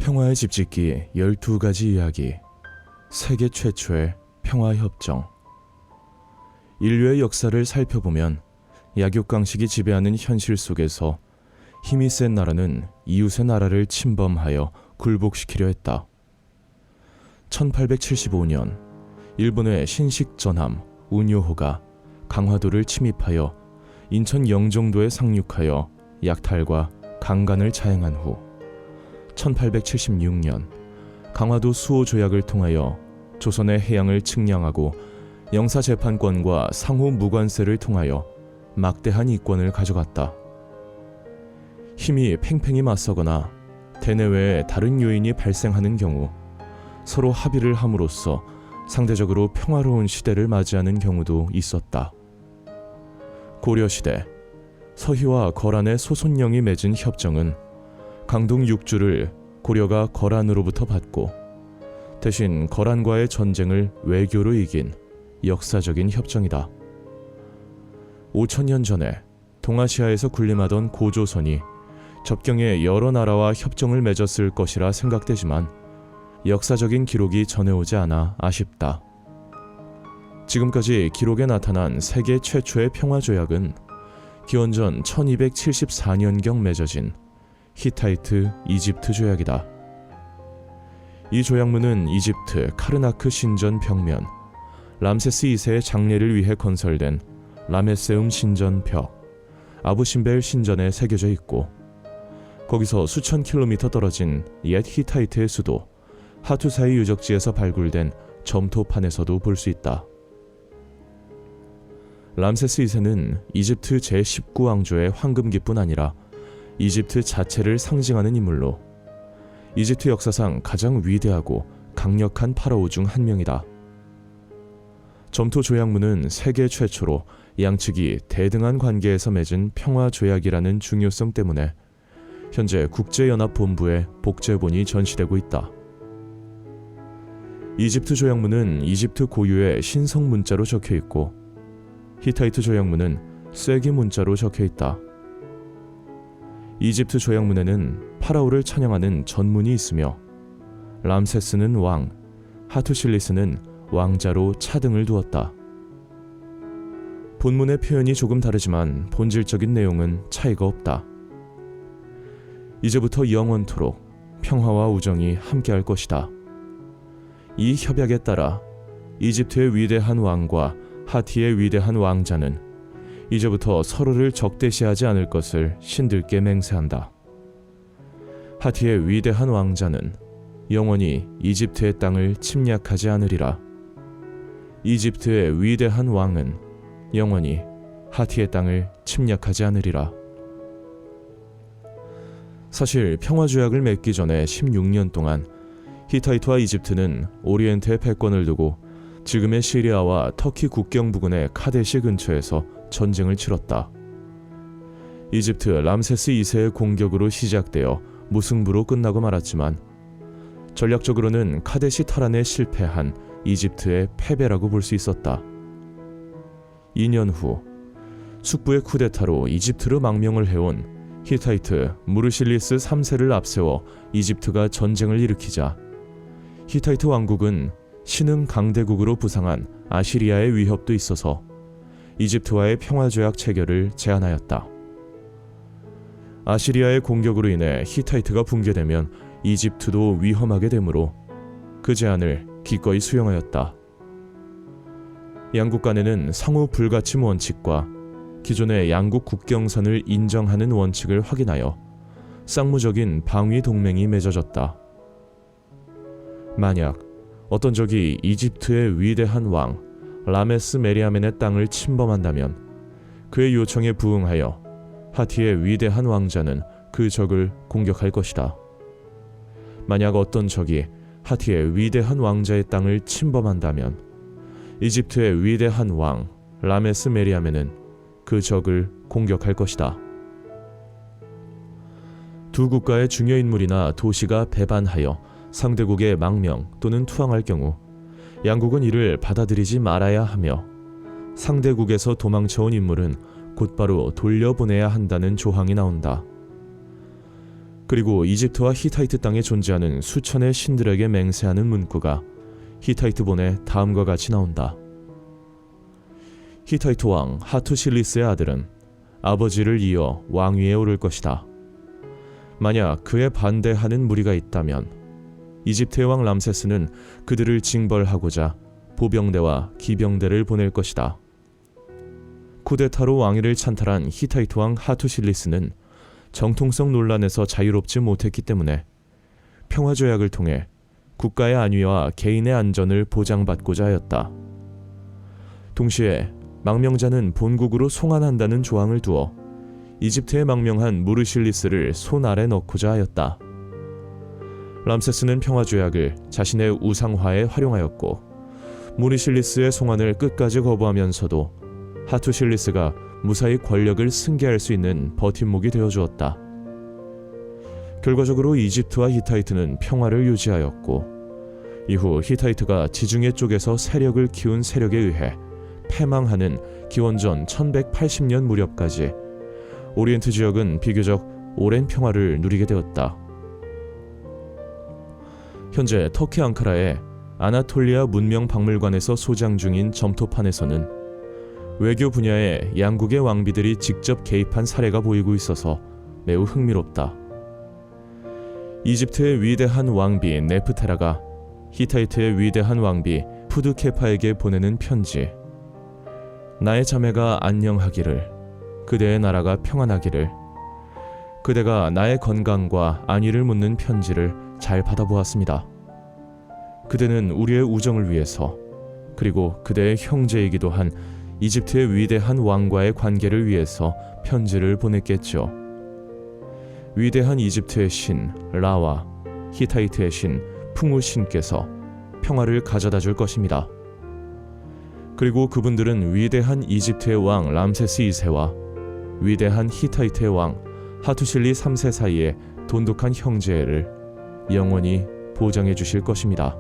평화의 집짓기 12가지 이야기. 세계 최초의 평화협정. 인류의 역사를 살펴보면 약육강식이 지배하는 현실 속에서 힘이 센 나라는 이웃의 나라를 침범하여 굴복시키려 했다. 1875년 일본의 신식전함 운요호가 강화도를 침입하여 인천 영종도에 상륙하여 약탈과 강간을 자행한 후 1876년 강화도 수호 조약을 통하여 조선의 해양을 측량하고 영사재판권과 상호 무관세를 통하여 막대한 이권을 가져갔다. 힘이 팽팽히 맞서거나 대내외에 다른 요인이 발생하는 경우 서로 합의를 함으로써 상대적으로 평화로운 시대를 맞이하는 경우도 있었다. 고려시대 서희와 거란의 소손령이 맺은 협정은 강동 6주를 고려가 거란으로부터 받고 대신 거란과의 전쟁을 외교로 이긴 역사적인 협정이다. 5000년 전에 동아시아에서 군림하던 고조선이 접경의 여러 나라와 협정을 맺었을 것이라 생각되지만 역사적인 기록이 전해오지 않아 아쉽다. 지금까지 기록에 나타난 세계 최초의 평화조약은 기원전 1274년경 맺어진 히타이트 이집트 조약이다. 이 조약문은 이집트 카르나크 신전 벽면, 람세스 2세의 장례를 위해 건설된 라메세움 신전 벽, 아부신벨 신전에 새겨져 있고 거기서 수천 킬로미터 떨어진 옛 히타이트의 수도 하투사이 유적지에서 발굴된 점토판에서도 볼 수 있다. 람세스 2세는 이집트 제19왕조의 황금기뿐 아니라 이집트 자체를 상징하는 인물로 이집트 역사상 가장 위대하고 강력한 파라오 중 한 명이다. 점토 조약문은 세계 최초로 양측이 대등한 관계에서 맺은 평화조약이라는 중요성 때문에 현재 국제연합본부에 복제본이 전시되고 있다. 이집트 조약문은 이집트 고유의 신성 문자로 적혀 있고 히타이트 조약문은 쐐기 문자로 적혀 있다. 이집트 조약문에는 파라오를 찬양하는 전문이 있으며 람세스는 왕, 하투실리스는 왕자로 차등을 두었다. 본문의 표현이 조금 다르지만 본질적인 내용은 차이가 없다. 이제부터 영원토록 평화와 우정이 함께할 것이다. 이 협약에 따라 이집트의 위대한 왕과 하티의 위대한 왕자는 이제부터 서로를 적대시하지 않을 것을 신들께 맹세한다. 하티의 위대한 왕자는 영원히 이집트의 땅을 침략하지 않으리라. 이집트의 위대한 왕은 영원히 하티의 땅을 침략하지 않으리라. 사실 평화조약을 맺기 전에 16년 동안 히타이트와 이집트는 오리엔트의 패권을 두고 지금의 시리아와 터키 국경 부근의 카데시 근처에서 전쟁을 치렀다. 이집트 람세스 2세의 공격으로 시작되어 무승부로 끝나고 말았지만 전략적으로는 카데시 탈환에 실패한 이집트의 패배라고 볼 수 있었다. 2년 후 숙부의 쿠데타로 이집트로 망명을 해온 히타이트 무르실리스 3세를 앞세워 이집트가 전쟁을 일으키자 히타이트 왕국은 신흥 강대국으로 부상한 아시리아의 위협도 있어서 이집트와의 평화조약 체결을 제안하였다. 아시리아의 공격으로 인해 히타이트가 붕괴되면 이집트도 위험하게 되므로 그 제안을 기꺼이 수용하였다. 양국 간에는 상호 불가침 원칙과 기존의 양국 국경선을 인정하는 원칙을 확인하여 쌍무적인 방위 동맹이 맺어졌다. 만약 어떤 적이 이집트의 위대한 왕 라메스 메리아멘의 땅을 침범한다면 그의 요청에 부응하여 하티의 위대한 왕자는 그 적을 공격할 것이다. 만약 어떤 적이 하티의 위대한 왕자의 땅을 침범한다면 이집트의 위대한 왕 라메스 메리아멘은 그 적을 공격할 것이다. 두 국가의 중요 인물이나 도시가 배반하여 상대국의 망명 또는 투항할 경우 양국은 이를 받아들이지 말아야 하며 상대국에서 도망쳐온 인물은 곧바로 돌려보내야 한다는 조항이 나온다. 그리고 이집트와 히타이트 땅에 존재하는 수천의 신들에게 맹세하는 문구가 히타이트본에 다음과 같이 나온다. 히타이트 왕 하투실리스의 아들은 아버지를 이어 왕위에 오를 것이다. 만약 그에 반대하는 무리가 있다면 이집트의 왕 람세스는 그들을 징벌하고자 보병대와 기병대를 보낼 것이다. 쿠데타로 왕위를 찬탈한 히타이트 왕 하투실리스는 정통성 논란에서 자유롭지 못했기 때문에 평화조약을 통해 국가의 안위와 개인의 안전을 보장받고자 하였다. 동시에 망명자는 본국으로 송환한다는 조항을 두어 이집트에 망명한 무르실리스를 손 아래 넣고자 하였다. 람세스는 평화조약을 자신의 우상화에 활용하였고 무르실리스의 송환을 끝까지 거부하면서도 하투실리스가 무사히 권력을 승계할 수 있는 버팀목이 되어주었다. 결과적으로 이집트와 히타이트는 평화를 유지하였고 이후 히타이트가 지중해 쪽에서 세력을 키운 세력에 의해 패망하는 기원전 1180년 무렵까지 오리엔트 지역은 비교적 오랜 평화를 누리게 되었다. 현재 터키 앙카라의 아나톨리아 문명박물관에서 소장 중인 점토판에서는 외교 분야에 양국의 왕비들이 직접 개입한 사례가 보이고 있어서 매우 흥미롭다. 이집트의 위대한 왕비 네프테라가 히타이트의 위대한 왕비 푸드케파에게 보내는 편지. 나의 자매가 안녕하기를, 그대의 나라가 평안하기를, 그대가 나의 건강과 안위를 묻는 편지를 잘 받아보았습니다. 그대는 우리의 우정을 위해서, 그리고 그대의 형제이기도 한 이집트의 위대한 왕과의 관계를 위해서 편지를 보냈겠죠. 위대한 이집트의 신 라와, 히타이트의 신 풍우 신께서 평화를 가져다 줄 것입니다. 그리고 그분들은 위대한 이집트의 왕 람세스 2세와 위대한 히타이트의 왕 하투실리 3세 사이의 돈독한 형제를 영원히 보장해 주실 것입니다.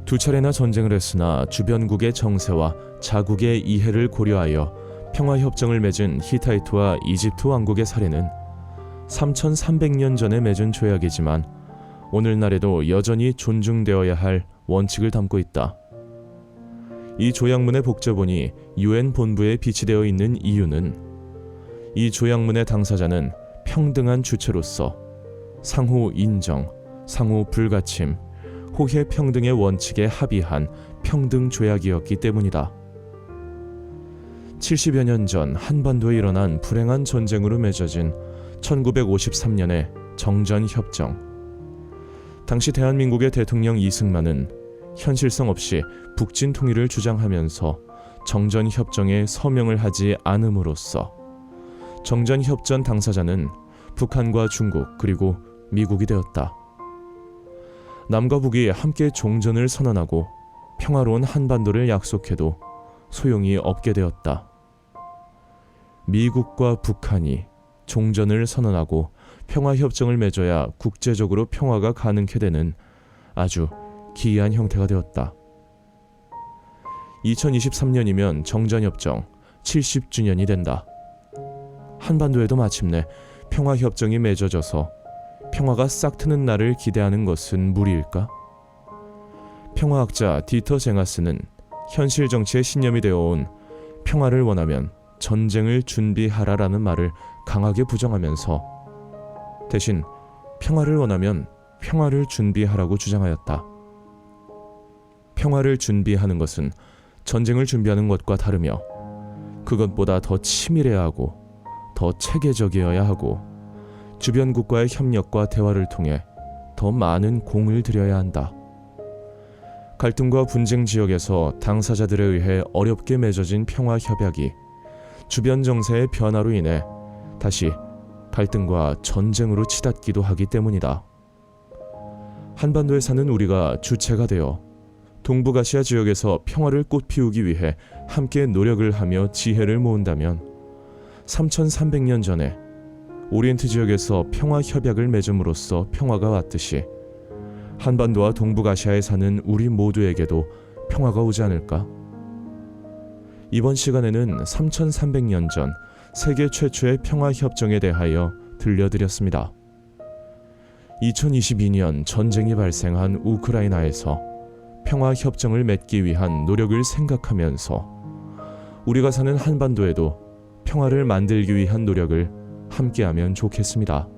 두 차례나 전쟁을 했으나 주변국의 정세와 자국의 이해를 고려하여 평화협정을 맺은 히타이트와 이집트 왕국의 사례는 3300년 전에 맺은 조약이지만 오늘날에도 여전히 존중되어야 할 원칙을 담고 있다. 이 조약문의 복제본이 UN 본부에 비치되어 있는 이유는 이 조약문의 당사자는 평등한 주체로서 상호 인정, 상호 불가침, 호혜 평등의 원칙에 합의한 평등 조약이었기 때문이다. 70여 년 전 한반도에 일어난 불행한 전쟁으로 맺어진 1953년의 정전협정. 당시 대한민국의 대통령 이승만은 현실성 없이 북진 통일을 주장하면서 정전협정에 서명을 하지 않음으로써 정전협정 당사자는 북한과 중국 그리고 미국이 되었다. 남과 북이 함께 종전을 선언하고 평화로운 한반도를 약속해도 소용이 없게 되었다. 미국과 북한이 종전을 선언하고 평화협정을 맺어야 국제적으로 평화가 가능케 되는 아주 기이한 형태가 되었다. 2023년이면 정전협정 70주년이 된다. 한반도에도 마침내 평화협정이 맺어져서 평화가 싹 트는 날을 기대하는 것은 무리일까? 평화학자 디터 쟁하스는 현실 정치의 신념이 되어온 평화를 원하면 전쟁을 준비하라라는 말을 강하게 부정하면서 대신 평화를 원하면 평화를 준비하라고 주장하였다. 평화를 준비하는 것은 전쟁을 준비하는 것과 다르며 그것보다 더 치밀해야 하고 더 체계적이어야 하고 주변국과의 협력과 대화를 통해 더 많은 공을 들여야 한다. 갈등과 분쟁 지역에서 당사자들에 의해 어렵게 맺어진 평화 협약이 주변 정세의 변화로 인해 다시 갈등과 전쟁으로 치닫기도 하기 때문이다. 한반도에 사는 우리가 주체가 되어 동북아시아 지역에서 평화를 꽃피우기 위해 함께 노력을 하며 지혜를 모은다면 3300년 전에 오리엔트 지역에서 평화 협약을 맺음으로써 평화가 왔듯이 한반도와 동북아시아에 사는 우리 모두에게도 평화가 오지 않을까? 이번 시간에는 3300년 전 세계 최초의 평화협정에 대하여 들려드렸습니다. 2022년 전쟁이 발생한 우크라이나에서 평화협정을 맺기 위한 노력을 생각하면서 우리가 사는 한반도에도 평화를 만들기 위한 노력을 함께하면 좋겠습니다.